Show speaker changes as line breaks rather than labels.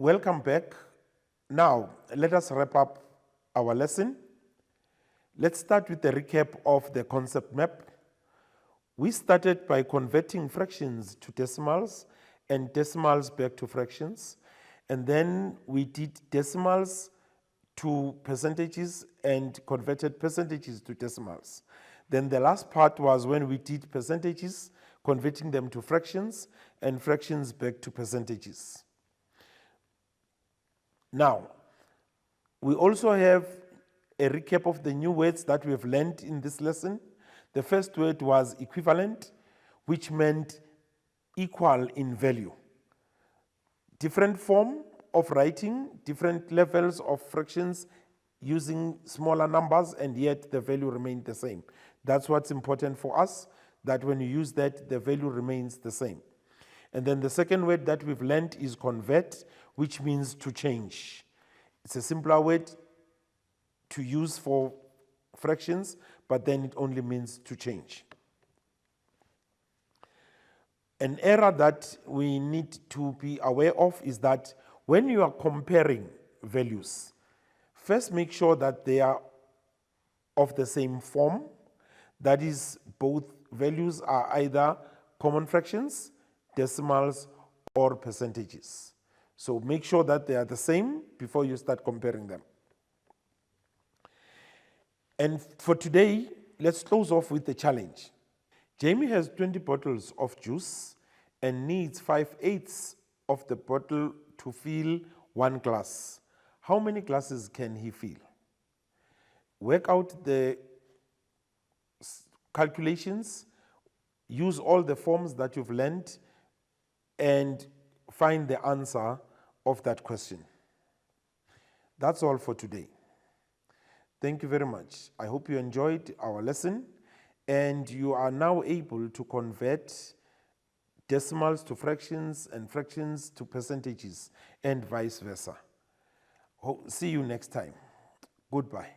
Welcome back. Now, let us wrap up our lesson. Let's start with a recap of the concept map. We started by converting fractions to decimals and decimals back to fractions. And then we did decimals to percentages and converted percentages to decimals. Then the last part was when we did percentages, converting them to fractions, and fractions back to percentages. Now, we also have a recap of the new words that we have learned in this lesson. The first word was equivalent, which meant equal in value. Different form of writing, different levels of fractions using smaller numbers, and yet the value remained the same. That's what's important for us, that when you use that, the value remains the same. And then the second word that we've learned is convert, which means to change. It's a simpler word to use for fractions, but then it only means to change. An error that we need to be aware of is that when you are comparing values, first make sure that they are of the same form. That is, both values are either common fractions, decimals, or percentages. So make sure that they are the same before you start comparing them. And for today, let's close off with the challenge. Jamie has 20 bottles of juice and needs 5/8 of the bottle to fill one glass. How many glasses can he fill? Work out the calculations, use all the forms that you've learned, and find the answer of that question. That's all for today. Thank you very much. I hope you enjoyed our lesson and you are now able to convert decimals to fractions and fractions to percentages and vice versa. See you next time. Goodbye.